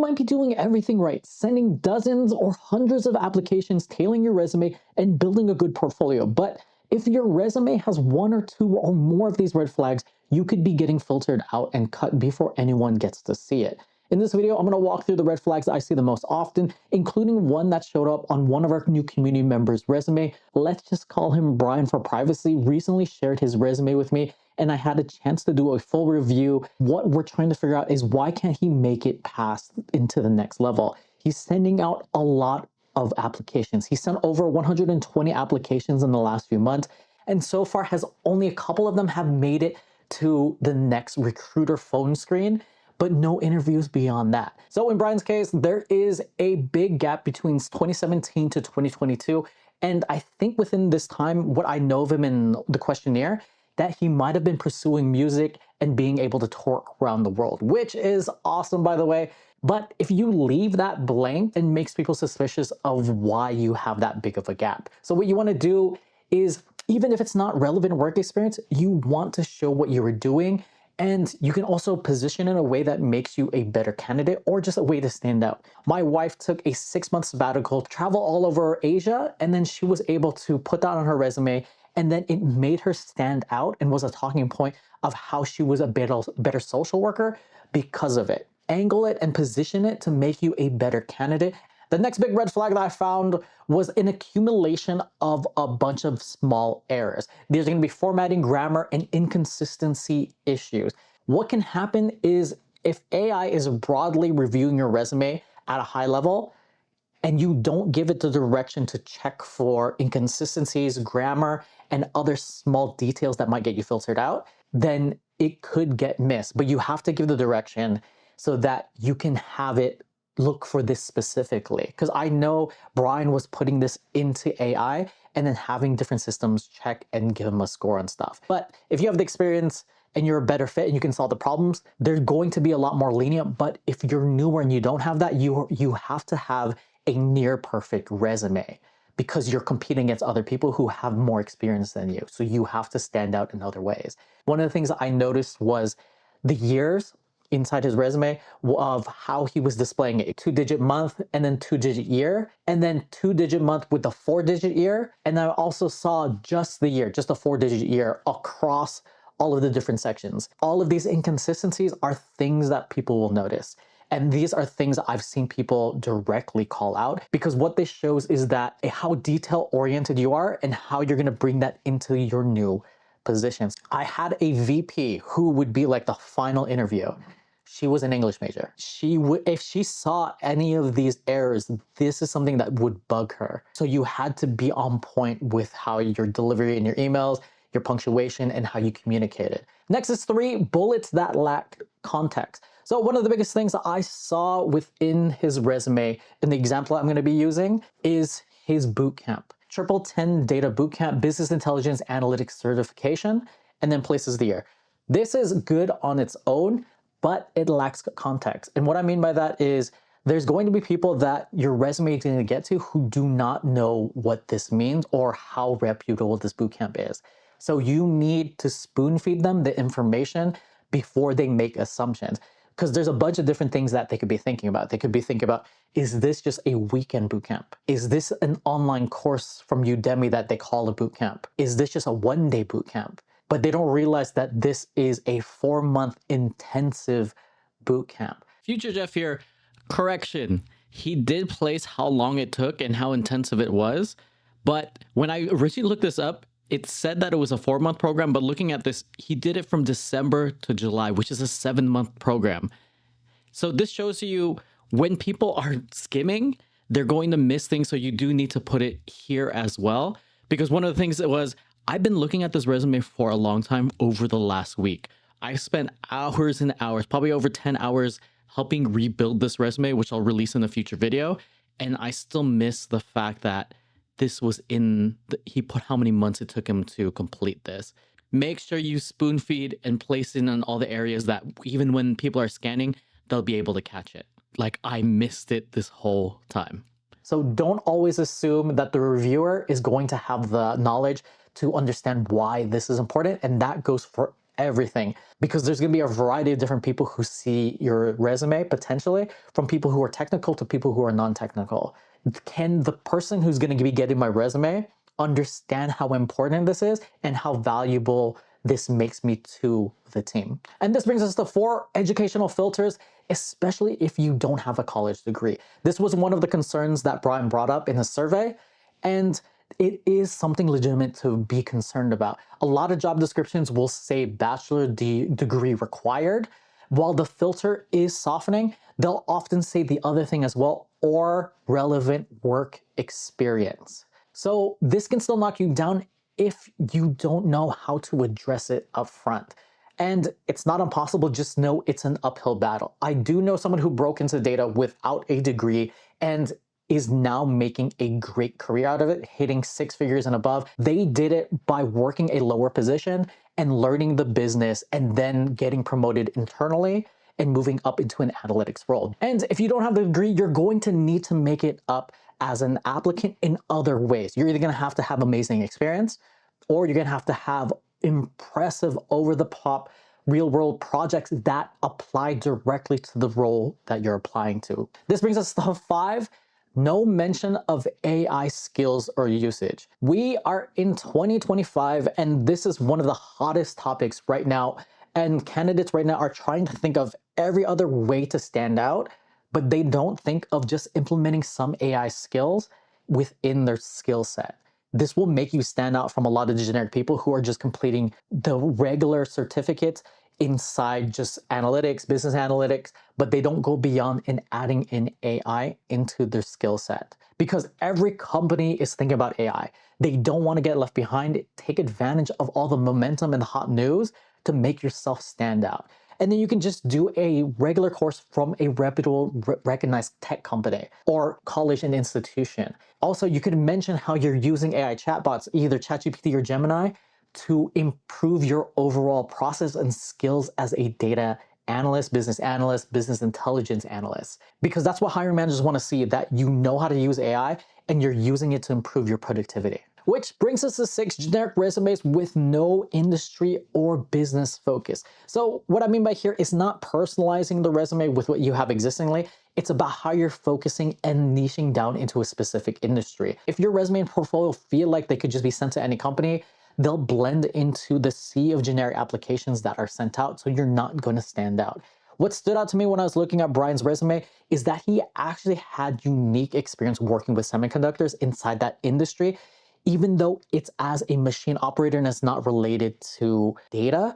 might be doing everything right, sending dozens or hundreds of applications, tailoring your resume, and building a good portfolio. But if your resume has one or two or more of these red flags, you could be getting filtered out and cut before anyone gets to see it. In this video, I'm going to walk through the red flags that I see the most often, including one that showed up on one of our new community members' resume. Let's just call him Brian for privacy. Recently shared his resume with me, and I had a chance to do a full review. What we're trying to figure out is why can't he make it past into the next level? He's sending out a lot of applications. He sent over 120 applications in the last few months, and so far has only a couple of them have made it to the next recruiter phone screen, but no interviews beyond that. So in Brian's case, there is a big gap between 2017 to 2022. And I think within this time, what I know of him in the questionnaire, that he might have been pursuing music and being able to tour around the world, which is awesome, by the way. But if you leave that blank, it makes people suspicious of why you have that big of a gap. So what you want to do is, even if it's not relevant work experience, you want to show what you were doing. And you can also position in a way that makes you a better candidate or just a way to stand out. My wife took a 6-month sabbatical, travel all over Asia, and then she was able to put that on her resume, and then it made her stand out and was a talking point of how she was a better social worker because of it. Angle it and position it to make you a better candidate. The next big red flag that I found was an accumulation of a bunch of small errors. There's going to be formatting, grammar, and inconsistency issues. What can happen is if AI is broadly reviewing your resume at a high level and you don't give it the direction to check for inconsistencies, grammar, and other small details that might get you filtered out, then it could get missed. But you have to give the direction so that you can have it look for this specifically. Because I know Brian was putting this into AI and then having different systems check and give him a score and stuff. But if you have the experience and you're a better fit and you can solve the problems, they're going to be a lot more lenient. But if you're newer and you don't have that, you have to have a near perfect resume because you're competing against other people who have more experience than you. So you have to stand out in other ways. One of the things that I noticed was the years inside his resume of how he was displaying it. 2-digit month and then 2-digit year, and then 2-digit month with the 4-digit year. And I also saw just the year, just a 4-digit year across all of the different sections. All of these inconsistencies are things that people will notice. And these are things that I've seen people directly call out because what this shows is that how detail oriented you are and how you're going to bring that into your new positions. I had a VP who would be like the final interview. She was an English major. If she saw any of these errors, this is something that would bug her. So you had to be on point with how your delivery in your emails, your punctuation, and how you communicate it. Next is 3 bullets that lack context. So one of the biggest things that I saw within his resume, in the example I'm going to be using, is his bootcamp. 10 Data Bootcamp Business Intelligence Analytics Certification, and then places the year. This is good on its own, but it lacks context. And what I mean by that is there's going to be people that your resume is going to get to who do not know what this means or how reputable this bootcamp is. So you need to spoon feed them the information before they make assumptions. Because there's a bunch of different things that they could be thinking about. They could be thinking about, is this just a weekend bootcamp? Is this an online course from Udemy that they call a bootcamp? Is this just a one-day bootcamp? But they don't realize that this is a 4-month intensive bootcamp. Future Jeff here. Correction. He did place how long it took and how intensive it was. But when I originally looked this up, it said that it was a 4-month program. But looking at this, he did it from December to July, which is a 7-month program. So this shows you when people are skimming, they're going to miss things. So you do need to put it here as well. Because one of the things that was, I've been looking at this resume for a long time over the last week. I spent hours and hours, probably over 10 hours helping rebuild this resume, which I'll release in a future video. And I still miss the fact that this was he put how many months it took him to complete this. Make sure you spoon feed and place it in all the areas that even when people are scanning, they'll be able to catch it. Like I missed it this whole time. So don't always assume that the reviewer is going to have the knowledge to understand why this is important. And that goes for everything, because there's going to be a variety of different people who see your resume potentially, from people who are technical to people who are non-technical. Can the person who's going to be getting my resume understand how important this is and how valuable this makes me to the team? And this brings us to 4 educational filters, especially if you don't have a college degree. This was one of the concerns that Brian brought up in his survey, and it is something legitimate to be concerned about. A lot of job descriptions will say bachelor degree required. While the filter is softening, they'll often say the other thing as well, or relevant work experience. So this can still knock you down if you don't know how to address it up front. And it's not impossible, just know it's an uphill battle. I do know someone who broke into data without a degree and is now making a great career out of it, hitting 6 figures and above. They did it by working a lower position and learning the business and then getting promoted internally and moving up into an analytics role. And if you don't have the degree, you're going to need to make it up as an applicant in other ways. You're either going to have amazing experience, or you're going to have impressive, over-the-top, real-world projects that apply directly to the role that you're applying to. This brings us to 5. No mention of AI skills or usage. We are in 2025, and this is one of the hottest topics right now. And candidates right now are trying to think of every other way to stand out, but they don't think of just implementing some AI skills within their skill set. This will make you stand out from a lot of the generic people who are just completing the regular certificates inside just analytics, business analytics, but they don't go beyond in adding in AI into their skill set. Because every company is thinking about AI. They don't want to get left behind. Take advantage of all the momentum and the hot news to make yourself stand out. And then you can just do a regular course from a reputable, recognized tech company or college and institution. Also, you could mention how you're using AI chatbots, either ChatGPT or Gemini, to improve your overall process and skills as a data analyst, business intelligence analyst. Because that's what hiring managers want to see, that you know how to use AI and you're using it to improve your productivity. Which brings us to 6 generic resumes with no industry or business focus. So what I mean by here is not personalizing the resume with what you have existingly. It's about how you're focusing and niching down into a specific industry. If your resume and portfolio feel like they could just be sent to any company, they'll blend into the sea of generic applications that are sent out, so you're not going to stand out. What stood out to me when I was looking at Brian's resume is that he actually had unique experience working with semiconductors inside that industry, even though it's as a machine operator and it's not related to data.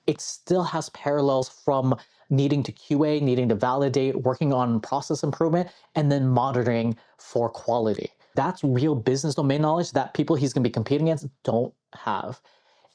It still has parallels from needing to QA, needing to validate, working on process improvement, and then monitoring for quality. That's real business domain knowledge that people he's going to be competing against don't have.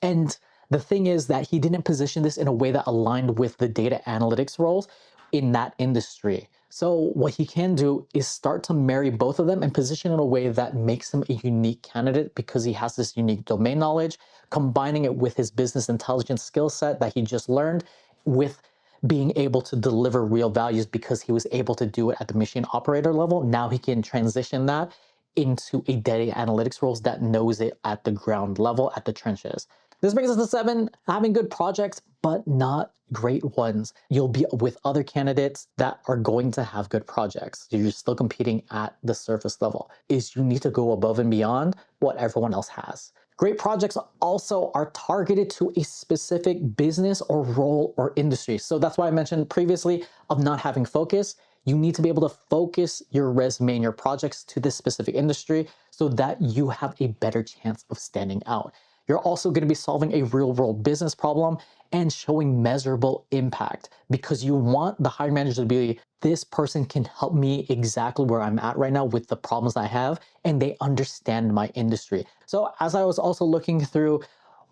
And the thing is that he didn't position this in a way that aligned with the data analytics roles in that industry. So what he can do is start to marry both of them and position in a way that makes him a unique candidate because he has this unique domain knowledge, combining it with his business intelligence skill set that he just learned, with being able to deliver real values because he was able to do it at the machine operator level. Now he can transition that into a data analytics roles that knows it at the ground level, at the trenches. This brings us to 7, having good projects, but not great ones. You'll be with other candidates that are going to have good projects. You're still competing at the surface level. You need to go above and beyond what everyone else has. Great projects also are targeted to a specific business or role or industry. So that's why I mentioned previously of not having focus. You need to be able to focus your resume and your projects to this specific industry so that you have a better chance of standing out. You're also going to be solving a real-world business problem and showing measurable impact, because you want the hiring manager to be, this person can help me exactly where I'm at right now with the problems I have, and they understand my industry. So as I was also looking through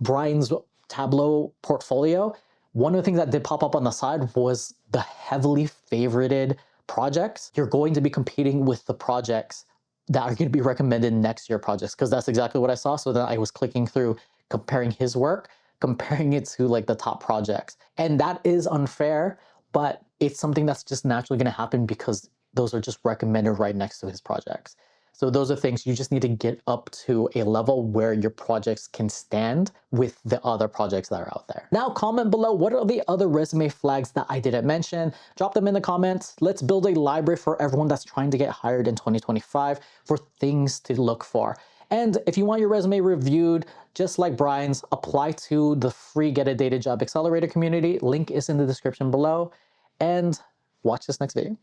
Brian's Tableau portfolio, one of the things that did pop up on the side was the heavily favorited projects. You're going to be competing with the projects that are going to be recommended next year projects, because that's exactly what I saw. So then I was clicking through, comparing his work, comparing it to like the top projects. And that is unfair, but it's something that's just naturally going to happen because those are just recommended right next to his projects. So those are things you just need to get up to a level where your projects can stand with the other projects that are out there. Now comment below, what are the other resume flags that I didn't mention? Drop them in the comments. Let's build a library for everyone that's trying to get hired in 2025 for things to look for. And if you want your resume reviewed, just like Brian's, apply to the free Get a Data Job Accelerator community. Link is in the description below. And watch this next video.